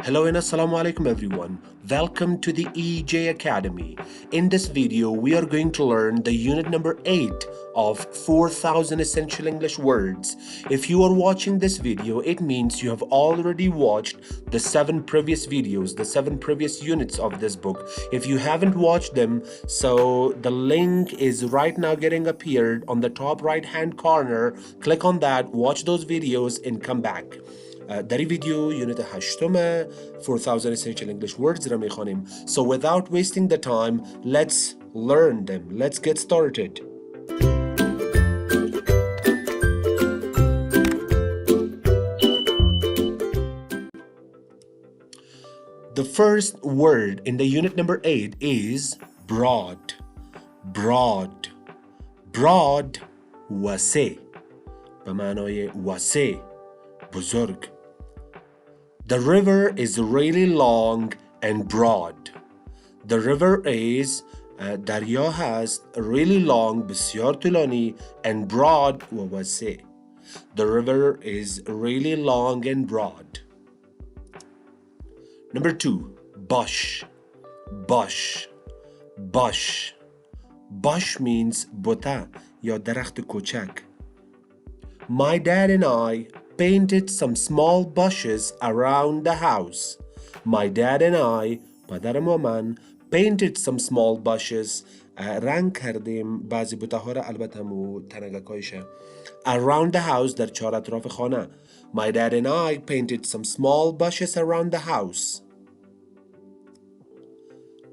Hello and assalamu alaikum everyone. Welcome to the EJ Academy. In this video, we are going to learn the unit number 8 of 4000 essential English words. If you are watching this video, it means you have already watched the 7 previous videos, the 7 previous units of this book. If you haven't watched them, so the link is right now getting appeared on the top right hand corner. Click on that, watch those videos and come back. در این ویدیو یونت 8 4000 essential English words را میخوانیم. So without wasting the time, let's learn them. Let's get started. The first word in the unit number 8 is broad. Broad. Broad واسع به معنای واسع بزرگ. The river is really long and broad. The river is دریا هست really long بسیار طولانی and broad و واسع. The river is really long and broad. Number 2, bush. Bush. Bush. Bush means بوته یا درخت کوچک. My dad and I painted some small bushes around the house. My dad and I, پدرم و من, painted some small bushes. رنگ کردیم بعضی بوته ها را البته همو تنگکایشه. Around the house در چهار اطراف خانه. My dad and I painted some small bushes around the house.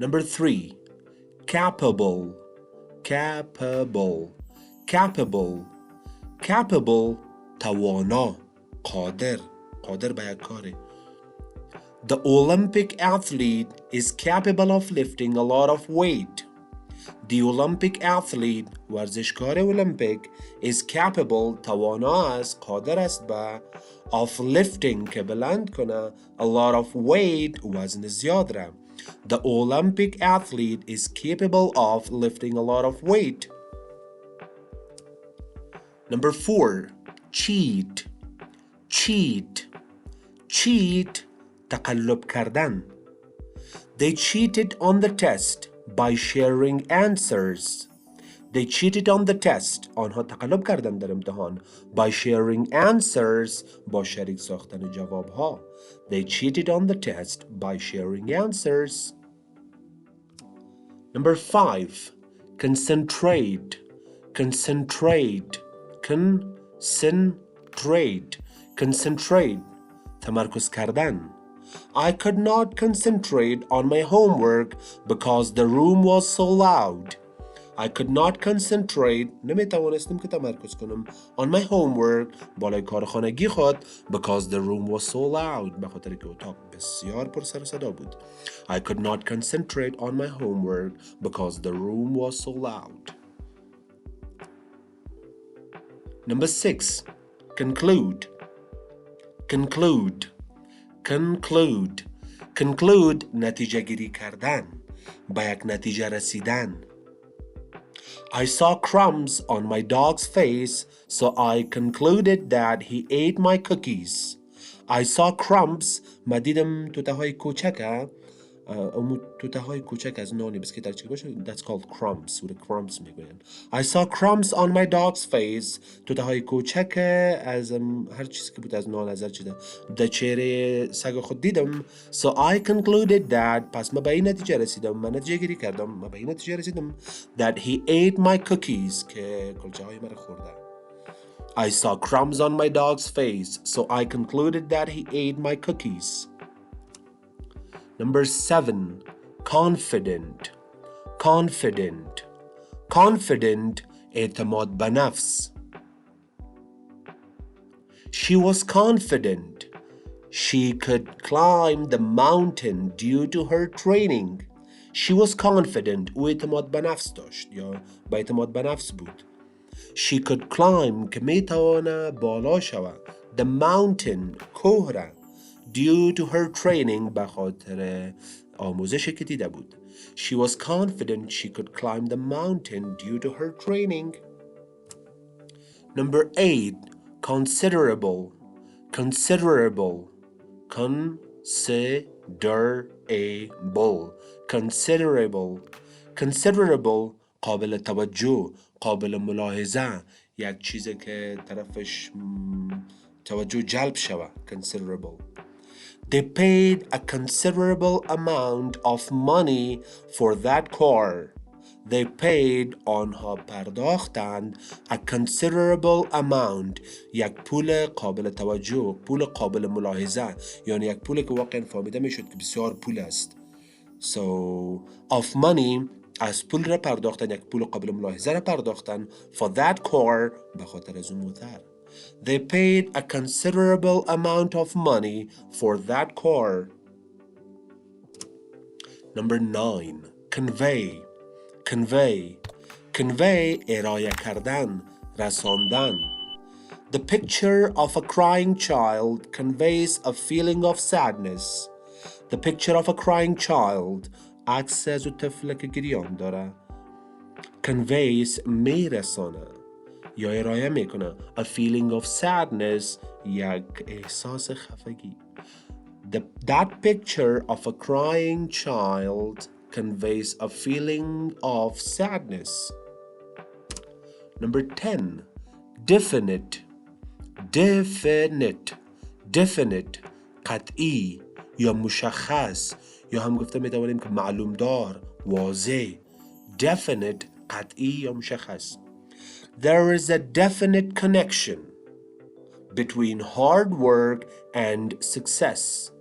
Number 3, capable. Capable. Capable. Capable توانا قادر به یک کاره. The Olympic athlete is capable of lifting a lot of weight. The Olympic athlete ورزشکار المپیک is capable توانا است قادر است به of lifting که بلند کنه a lot of weight وزن زیاد را. The Olympic athlete is capable of lifting a lot of weight. Number 4, cheat. Cheat. Cheat تقلب کردن. They cheated on the test by sharing answers. They cheated on the test. آنها تقلب کردن در امتحان by sharing answers با شریک ساختن جوابها. They cheated on the test by sharing answers. Number 5, concentrate. Concentrate. Concentrate. Concentrate. تمرکز کردن. I could not concentrate on my homework because the room was so loud. I could not concentrate نمیتوانستم که تمرکز کنم on my homework بالای کار خانگی خود because the room was so loud به خاطر که اتاق بسیار پر سر و صدا بود. I could not concentrate on my homework because the room was so loud. Number 6, conclude. Conclude. Conclude. Conclude نتیجه گیری کردن به یک نتیجه رسیدن. I saw crumbs on my dog's face, so I concluded that he ate my cookies. I saw crumbs ما دیدم توته های کوچک توته های کوچک از نانی بسکیت در چی باشه that's called crumbs سوره crumbs میگوین. I saw crumbs on my dog's face توته های کوچک از هر چیزی که بود از نان از هر چیزی در چهره سگ خود دیدم. So I concluded that پس من به این نتیجه رسیدم من نتیجه گیری کردم من به این نتیجه رسیدم that he ate my cookies که کلچه های من خورده. I saw crumbs on my dog's face, so I concluded that he ate my cookies. Number 7, confident. Confident. Confident اعتماد به نفس. She was confident. She could climb the mountain due to her training. She was confident. او اعتماد به نفس داشت یا با اعتماد به نفس بود. She could climb که میتوانه بالا شود the mountain کوه را due to her training به خاطر آموزشی که دیده بود. She was confident she could climb the mountain due to her training. Number 8, considerable. Considerable. considerable considerable considerable قابل توجه قابل ملاحظه یک چیزی که طرفش توجه جلب شوه considerable. They paid a considerable amount of money for that car. They paid آنها پرداختند a considerable amount یک پول قابل توجه پول قابل ملاحظه یعنی یک پولی که واقعا فهمیده میشد که بسیار پول است so of money از پول را پرداختن یک پول قابل ملاحظه را پرداختن for that car به خاطر از اون موتر They paid a considerable amount of money for that car. Number 9. Convey. Convey. Convey ارائه کردن رساندن The picture of a crying child conveys a feeling of sadness. The picture of a crying child عکس از طفل که گریان داره conveys میرسانه یا ارائه میکنه a feeling of sadness یک احساس خفگی That picture of a crying child conveys a feeling of sadness. Number 10. Definite. Definite. Definite. قطعی یا مشخص یا هم گفته میتوانیم که معلوم دار واضح Definite قطعی یا مشخص There is a definite connection between hard work and success.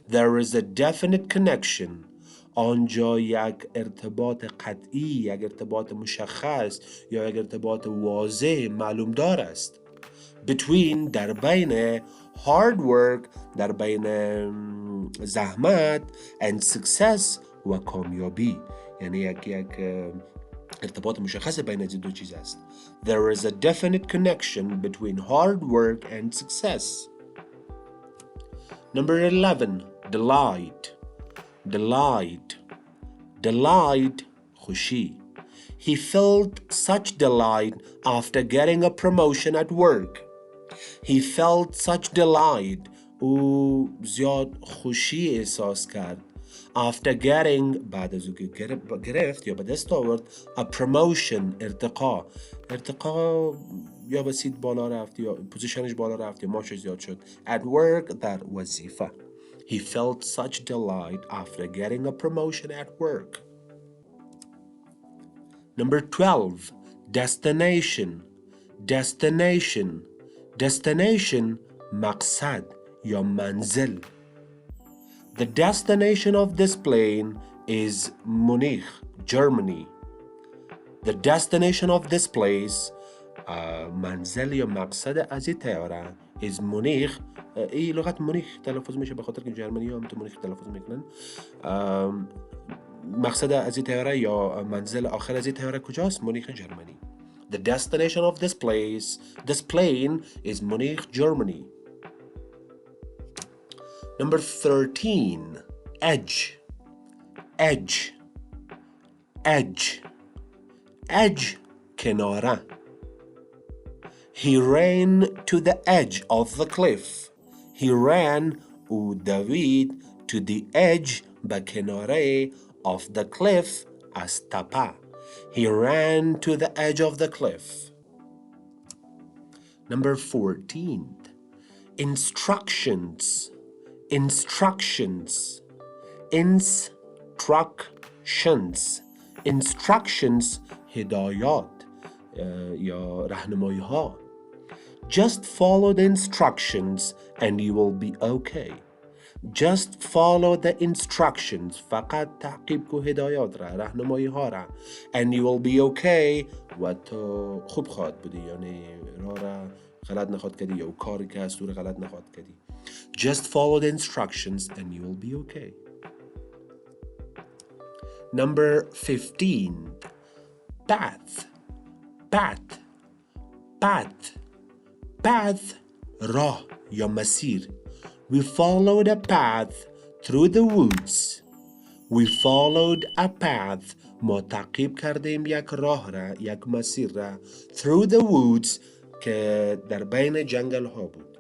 There is a definite connection. آنجا یک ارتباط قطعی، یک ارتباط مشخص یا یک ارتباط واضح معلوم دار است. Between در بین hard work در بین زحمت and success و کامیابی یعنی یک ارتباط مشخص بین این دو چیز است. There is a definite connection between hard work and success. Number 11. Delight. Delight. Delight. خوشی. He felt such delight after getting a promotion at work. He felt such delight. او زیاد خوشی احساس کرد. After getting بعد از که گرفت یا به دست آورد a promotion ارتقا یا به سید بالا رفت یا پوزیشنش بالا رفت یا معاشش زیاد شد at work در وظیفه He felt such delight after getting a promotion at work. Number 12. Destination. Destination. Destination مقصد یا منزل The destination of this plane is Munich, Germany. The destination of this place منزل یا مقصد از این طیاره is Munich. این لغت مونیخ تلفظ میشه به خاطر که جرمنی هم تو مونیخ تلفظ میکنن. مقصد از این طیاره یا منزل آخر از این طیاره کجاست؟ مونیخ جرمنی. The destination of this plane is Munich, Germany. Number 13. Edge. Edge. Edge. Edge. کناره. He ran to the edge of the cliff. He ran او دوید to the edge به کناره of the cliff از تپه. He ran to the edge of the cliff. Number 14. Instructions. Instructions. Instructions. Instructions هدایات یا راهنمایی ها. Just follow the instructions and you will be okay. Just follow the instructions. فقط تعقیب کو هدایات را راهنمایی ها را and you will be okay و تو خوب خواهد بودی یعنی راه را غلط نخواهد کردی یا کاری که هست رو غلط نخواهد کردی. Just follow the instructions and you will be okay. Number 15. Path. Path. Path. Path راه یا مسیر. We followed a path through the woods. We followed a path ما تعقیب کردیم یک راه را یک مسیر را through the woods که در بین جنگل ها بود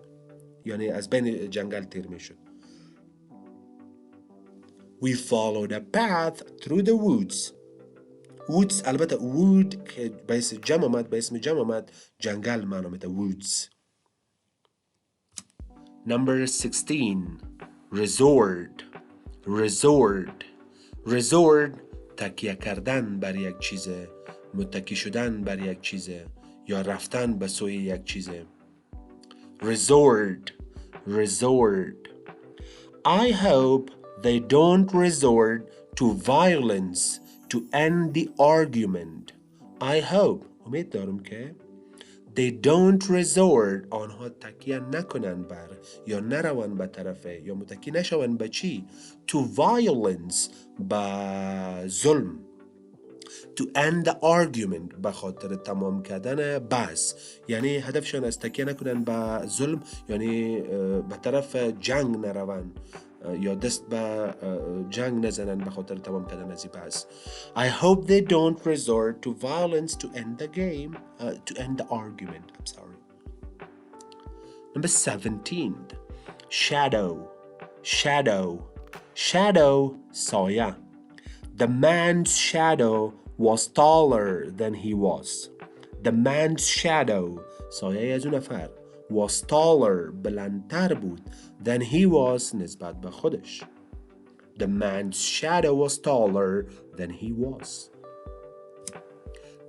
یعنی از بین جنگل تیر می شد We followed a path through the woods. woods البته wood که به اسم جمع آمد جنگل معنا میده woods. Number 16. Resort. تکیه کردن بر یک چیزه، متکی شدن بر یک چیزه یا رفتن به سوی یک چیزه. Resort. I hope they don't resort to violence to end the argument. I hope امید دارم که they don't resort آنها تکیه نکنن بر یا نرون به طرفه یا متکی نشون به چی؟ to violence به ظلم. to end the argument به خاطر تمام کردن بحث، یعنی هدفشان از تکیه نکنن به ظلم یعنی به طرف جنگ نرون یا دست به جنگ نزنن به خاطر تمام کردن از این بحث. I hope they don't resort to violence to end the game, to end the argument. I'm sorry. Number 17. Shadow سایه. The man's shadow was taller than he was. The man's shadow سایه از اون نفر was taller بلندتر بود than he was نسبت به خودش. The man's shadow was taller than he was.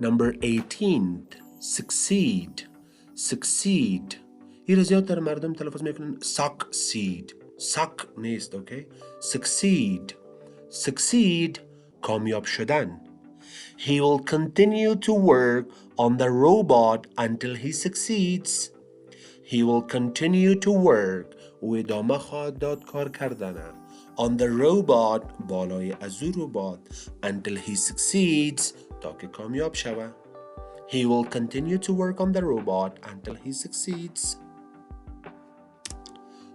Number 18. Succeed. این زیادتر مردم تلفظ میکنن suck نیست. okay? Succeed کامیاب شدن. He will continue to work on the robot until he succeeds. He will continue to work و ادامه خواهد داد کار کردن on the robot بالای از ربات until he succeeds تا که کامیاب شود. He will continue to work on the robot until he succeeds.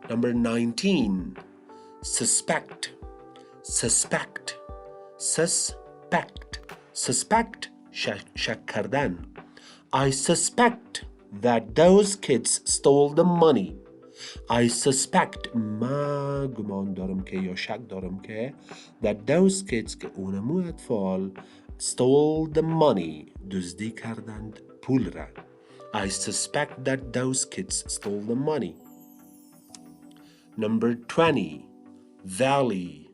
Number 19. Suspect شک کردن. I suspect that those kids stole the money. I suspect ما گمان دارم که یا شک دارم که that those kids که اونمو اطفال stole the money دزدی کردند پول را. I suspect that those kids stole the money. Number 20. Valley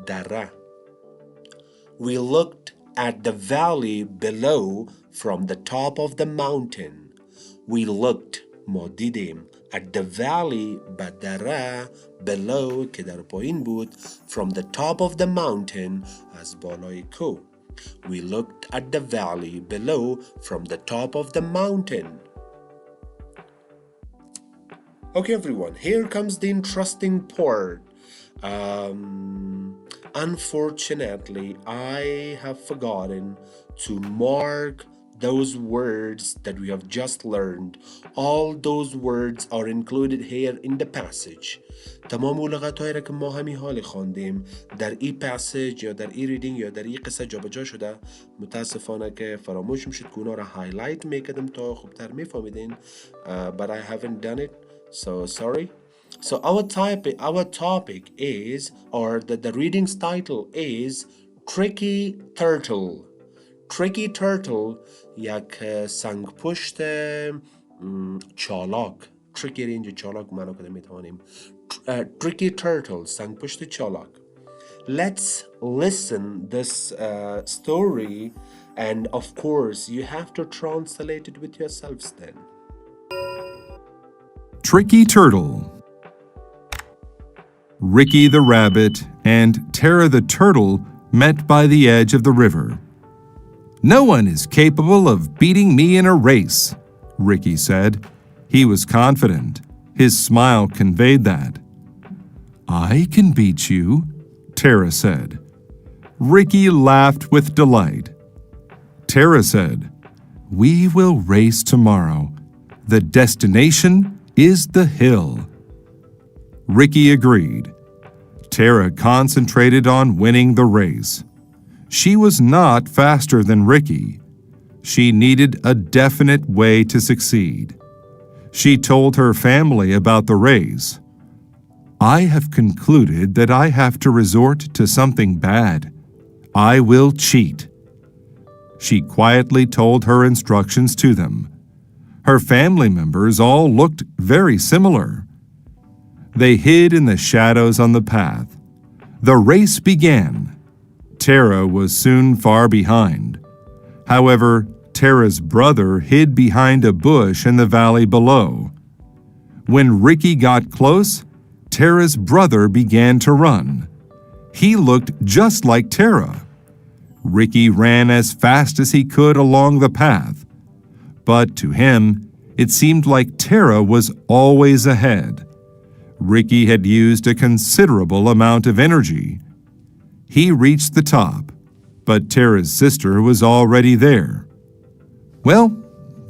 دره. We looked at the valley below from the top of the mountain. We looked ما دیدیم at the valley به دره below که در پایین بود from the top of the mountain از بالای کوه. We looked at the valley below from the top of the mountain. Okay everyone, here comes the interesting part. Unfortunately, I have forgotten to mark those words that we have just learned. All those words are included here in the passage. تمام لغت‌هایی را که ما همین حال خواندیم در این passage یا در این reading یا در این قصه جابجا شده، متاسفانه که فراموش میشید که اونا را هایلایت میکردم تا خوبتر میفهمیدین. But I haven't done it, so sorry. So our topic is, or the reading's title is Tricky Turtle. Tricky Turtle یک سنگ پشت چالاک. Tricky اینجا چالاک معنی کنه میتوانیم. Tricky Turtle سنگ پشت چالاک. Let's listen this story, and of course you have to translate it with yourselves then. Tricky Turtle. Ricky the rabbit and Tara the turtle met by the edge of the river. "No one is capable of beating me in a race," Ricky said. He was confident. His smile conveyed that. "I can beat you," Tara said. Ricky laughed with delight. Tara said, "We will race tomorrow. The destination is the hill." Ricky agreed. Tara concentrated on winning the race. She was not faster than Ricky. She needed a definite way to succeed. She told her family about the race. I have concluded that I have to resort to something bad. I will cheat. She quietly told her instructions to them. Her family members all looked very similar. They hid in the shadows on the path. The race began. Tara was soon far behind. However, Tara's brother hid behind a bush in the valley below. When Ricky got close, Tara's brother began to run. He looked just like Tara. Ricky ran as fast as he could along the path. But to him, it seemed like Tara was always ahead. Ricky had used a considerable amount of energy. He reached the top, but Tara's sister was already there. "Well,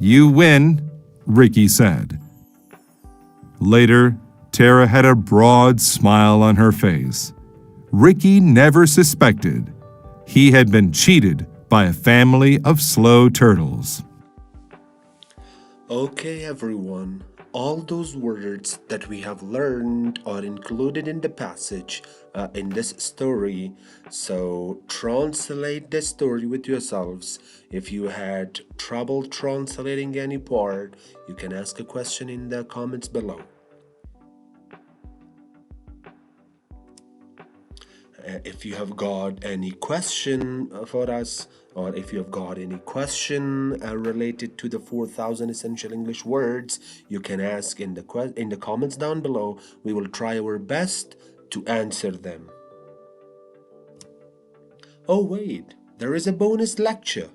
you win," Ricky said. Later, Tara had a broad smile on her face. Ricky never suspected he had been cheated by a family of slow turtles. Okay, everyone. All those words that we have learned are included in the passage in this story. So translate the story with yourselves. If you had trouble translating any part, you can ask a question in the comments below. If you have got any question for us, or if you have got any question related to the 4,000 essential English words, you can ask in the comments down below. We will try our best to answer them. Oh wait, there is a bonus lecture.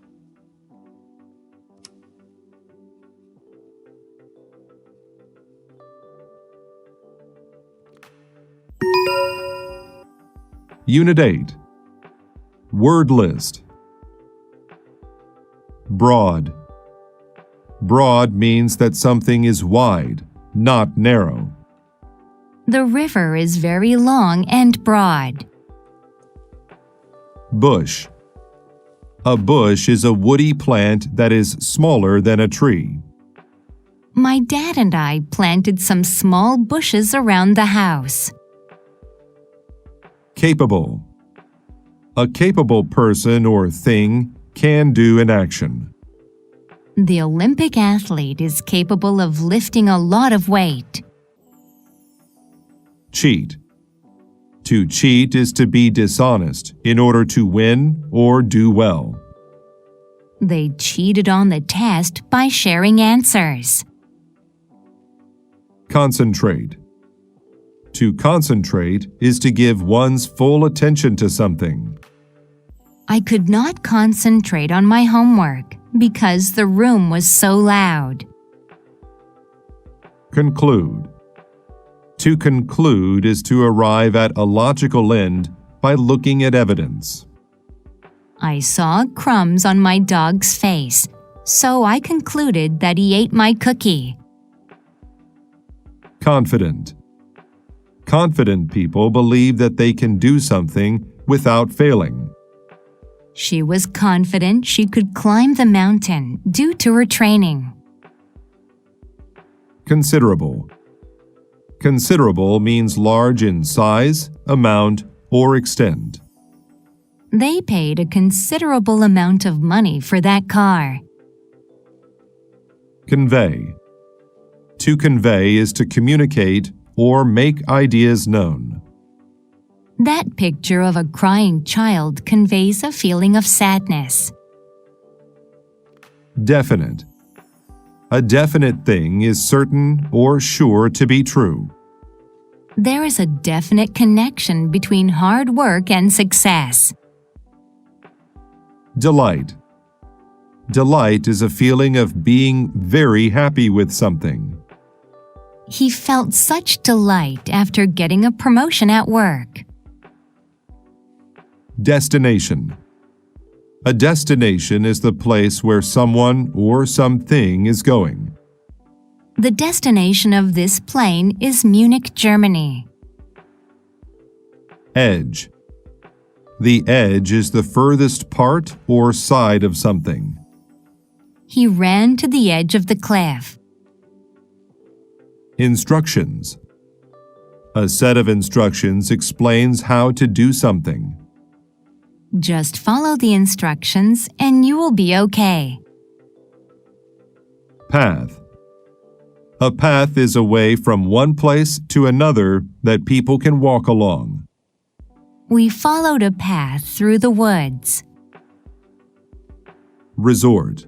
Unit 8. Word list. Broad. Broad means that something is wide, not narrow. The river is very long and broad. Bush. A bush is a woody plant that is smaller than a tree. My dad and I planted some small bushes around the house. Capable. A capable person or thing can do an action. The Olympic athlete is capable of lifting a lot of weight. Cheat. To cheat is to be dishonest in order to win or do well. They cheated on the test by sharing answers. Concentrate. To concentrate is to give one's full attention to something. I could not concentrate on my homework because the room was so loud. Conclude. To conclude is to arrive at a logical end by looking at evidence. I saw crumbs on my dog's face, so I concluded that he ate my cookie. Confident. Confident people believe that they can do something without failing. She was confident she could climb the mountain due to her training. Considerable. Considerable means large in size, amount, or extent. They paid a considerable amount of money for that car. Convey. To convey is to communicate or make ideas known. That picture of a crying child conveys a feeling of sadness. Definite. A definite thing is certain or sure to be true. There is a definite connection between hard work and success. Delight. Delight is a feeling of being very happy with something. He felt such delight after getting a promotion at work. Destination. A destination is the place where someone or something is going. The destination of this plane is Munich, Germany. Edge. The edge is the furthest part or side of something. He ran to the edge of the cliff. Instructions. A set of instructions explains how to do something. Just follow the instructions and you will be okay. Path. A path is a way from one place to another that people can walk along. We followed a path through the woods. Resort.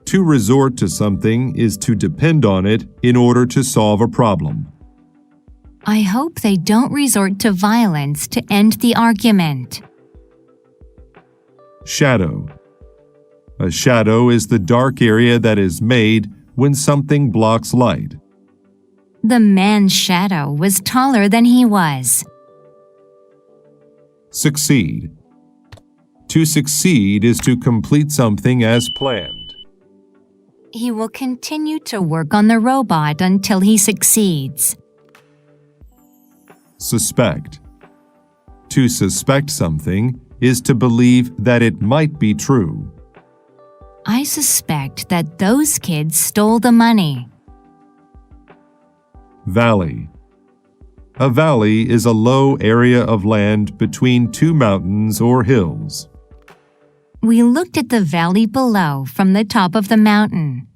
To resort to something is to depend on it in order to solve a problem. I hope they don't resort to violence to end the argument. Shadow. A shadow is the dark area that is made when something blocks light. The man's shadow was taller than he was. Succeed. To succeed is to complete something as planned. He will continue to work on the robot until he succeeds. Suspect. To suspect something is to believe that it might be true. I suspect that those kids stole the money. Valley. A valley is a low area of land between two mountains or hills. We looked at the valley below from the top of the mountain.